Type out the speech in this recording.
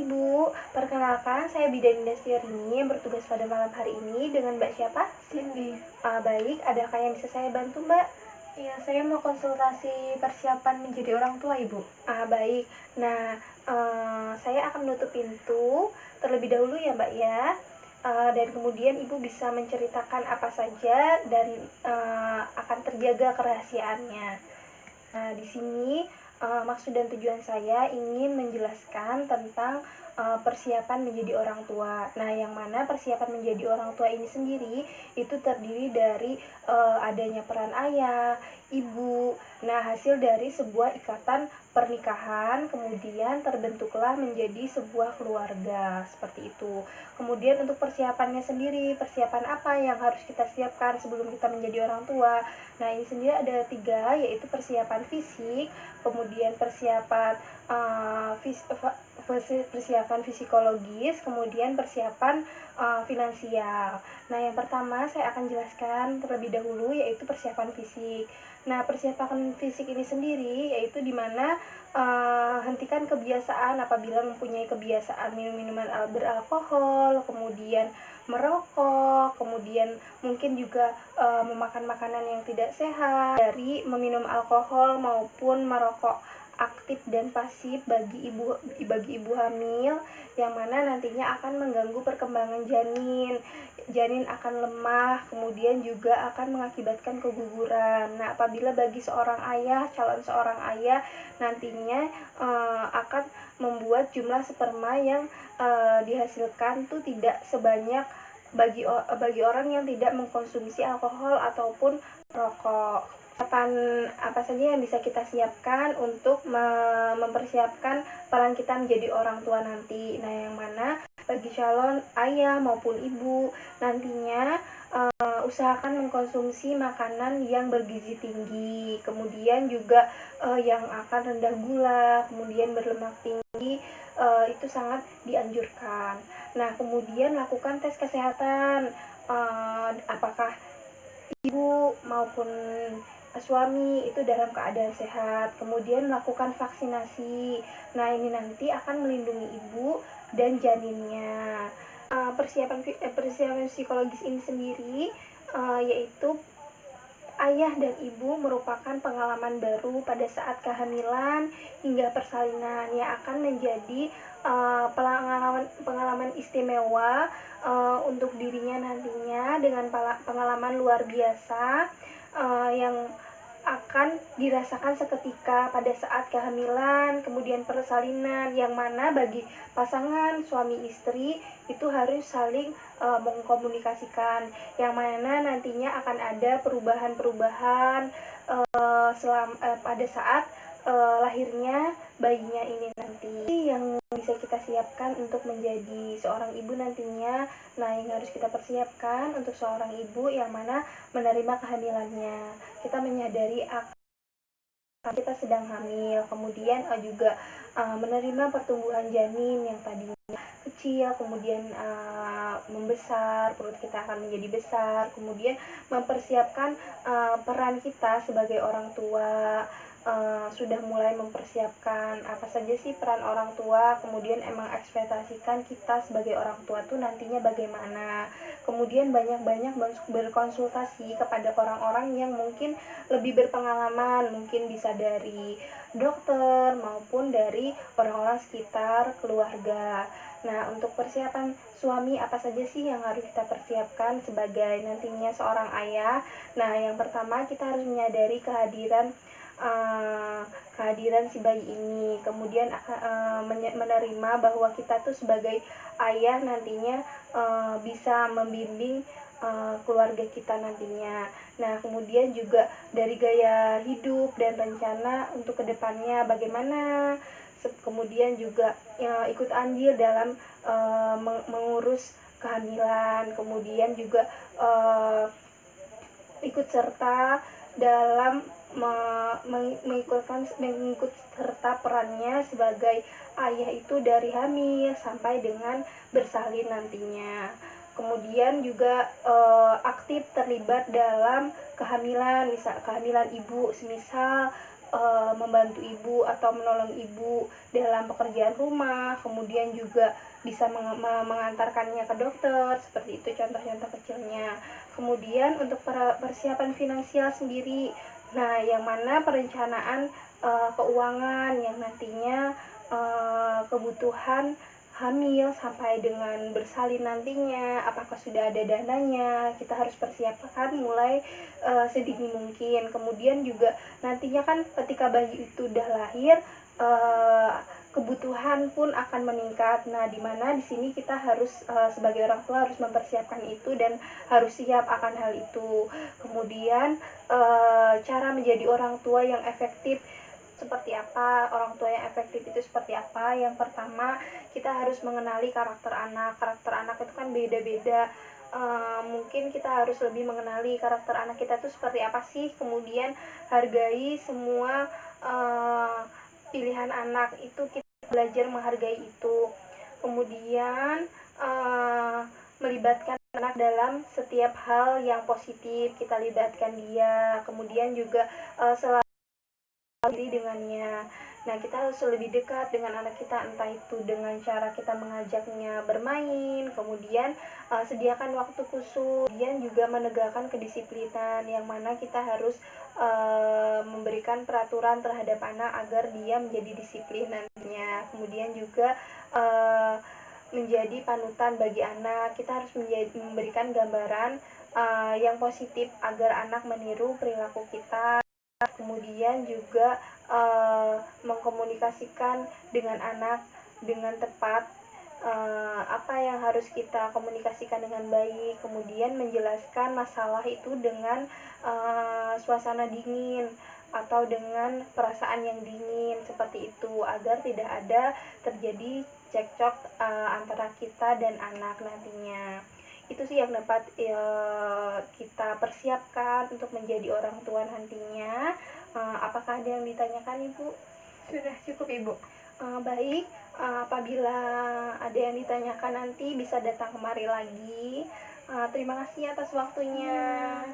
Ibu, perkenalkan saya Bidan Indastri yang bertugas pada malam hari ini dengan Mbak siapa? Cindy. Baik, adakah yang bisa saya bantu Mbak? Iya, saya mau konsultasi persiapan menjadi orang tua, Ibu. Baik, nah saya akan menutup pintu terlebih dahulu ya Mbak ya. Dan kemudian Ibu bisa menceritakan apa saja dan akan terjaga kerahasiaannya. Nah, di sini maksud dan tujuan saya ingin menjelaskan tentang persiapan menjadi orang tua. Nah, yang mana persiapan menjadi orang tua ini sendiri itu terdiri dari adanya peran ayah, ibu. Nah, hasil dari sebuah ikatan pernikahan, kemudian terbentuklah menjadi sebuah keluarga, seperti itu. Kemudian untuk persiapannya sendiri, persiapan apa yang harus kita siapkan sebelum kita menjadi orang tua? Nah, ini sendiri ada 3, yaitu persiapan fisik, kemudian persiapan psikologis, kemudian persiapan finansial. Nah, yang pertama saya akan jelaskan terlebih dahulu yaitu persiapan fisik. Nah, persiapan fisik ini sendiri yaitu dimana hentikan kebiasaan apabila mempunyai kebiasaan minum minuman beralkohol, kemudian merokok, kemudian mungkin juga memakan makanan yang tidak sehat, dari meminum alkohol maupun merokok aktif dan pasif bagi ibu hamil, yang mana nantinya akan mengganggu perkembangan janin. Janin akan lemah, kemudian juga akan mengakibatkan keguguran. Nah, apabila bagi calon seorang ayah nantinya akan membuat jumlah sperma yang dihasilkan tuh tidak sebanyak bagi orang yang tidak mengkonsumsi alkohol ataupun rokok. Apa saja yang bisa kita siapkan untuk mempersiapkan peran kita menjadi orang tua nanti? Nah, yang mana bagi calon ayah maupun ibu nantinya usahakan mengkonsumsi makanan yang bergizi tinggi, kemudian juga yang akan rendah gula, kemudian berlemak tinggi, itu sangat dianjurkan. Nah, kemudian lakukan tes kesehatan, apakah ibu maupun suami itu dalam keadaan sehat. Kemudian melakukan vaksinasi. Nah, ini nanti akan melindungi ibu dan janinnya. Persiapan psikologis ini sendiri yaitu ayah dan ibu merupakan pengalaman baru pada saat kehamilan hingga persalinan yang akan menjadi pengalaman istimewa untuk dirinya nantinya, dengan pengalaman luar biasa yang akan dirasakan seketika pada saat kehamilan, kemudian persalinan, yang mana bagi pasangan suami istri itu harus saling mengkomunikasikan, yang mana nantinya akan ada perubahan-perubahan pada saat lahirnya bayinya ini nanti, yang bisa kita siapkan untuk menjadi seorang ibu nantinya. Nah, yang harus kita persiapkan untuk seorang ibu yang mana menerima kehamilannya, kita menyadari akan kita sedang hamil, kemudian juga menerima pertumbuhan janin yang tadinya kecil, kemudian membesar, perut kita akan menjadi besar, kemudian mempersiapkan peran kita sebagai orang tua. Sudah mulai mempersiapkan apa saja sih peran orang tua, kemudian emang ekspektasikan kita sebagai orang tua tuh nantinya bagaimana, kemudian banyak-banyak berkonsultasi kepada orang-orang yang mungkin lebih berpengalaman, mungkin bisa dari dokter maupun dari orang-orang sekitar keluarga. Nah, untuk persiapan suami apa saja sih yang harus kita persiapkan sebagai nantinya seorang ayah? Nah, yang pertama kita harus menyadari kehadiran si bayi ini, kemudian menerima bahwa kita tuh sebagai ayah nantinya bisa membimbing keluarga kita nantinya. Nah, kemudian juga dari gaya hidup dan rencana untuk kedepannya bagaimana, kemudian juga ikut andil dalam mengurus kehamilan, kemudian juga ikut serta dalam mengikut serta perannya sebagai ayah itu dari hamil sampai dengan bersalin nantinya. Kemudian juga aktif terlibat dalam kehamilan, misal kehamilan ibu, semisal membantu ibu atau menolong ibu dalam pekerjaan rumah, kemudian juga bisa mengantarkannya ke dokter, seperti itu contoh-contoh kecilnya. Kemudian untuk persiapan finansial sendiri, nah yang mana perencanaan keuangan yang nantinya kebutuhan hamil sampai dengan bersalin nantinya, apakah sudah ada dananya, kita harus persiapkan mulai sedini mungkin. Kemudian juga nantinya kan ketika bayi itu udah lahir, kebutuhan pun akan meningkat. Nah, dimana di sini kita harus sebagai orang tua harus mempersiapkan itu dan harus siap akan hal itu. Kemudian cara menjadi orang tua yang efektif seperti apa, orang tua yang efektif itu seperti apa. Yang pertama, kita harus mengenali karakter anak. Karakter anak itu kan beda-beda. Mungkin kita harus lebih mengenali karakter anak kita itu seperti apa sih. Kemudian hargai semua pilihan anak itu, kita belajar menghargai itu. Kemudian melibatkan anak dalam setiap hal yang positif, kita libatkan dia. Kemudian juga selalu diri dengannya. Nah, kita harus lebih dekat dengan anak kita, entah itu dengan cara kita mengajaknya bermain, kemudian sediakan waktu khusus, kemudian juga menegakkan kedisiplinan, yang mana kita harus memberikan peraturan terhadap anak agar dia menjadi disiplin nantinya. Kemudian juga menjadi panutan bagi anak, kita harus memberikan gambaran yang positif agar anak meniru perilaku kita. Kemudian juga mengkomunikasikan dengan anak dengan tepat, apa yang harus kita komunikasikan dengan baik. Kemudian menjelaskan masalah itu dengan suasana dingin atau dengan perasaan yang dingin, seperti itu, agar tidak ada terjadi cekcok antara kita dan anak nantinya. Itu sih yang dapat kita persiapkan untuk menjadi orang tua nantinya. Apakah ada yang ditanyakan, Ibu? Sudah cukup, Ibu. Baik, apabila ada yang ditanyakan nanti bisa datang kemari lagi. Terima kasih atas waktunya.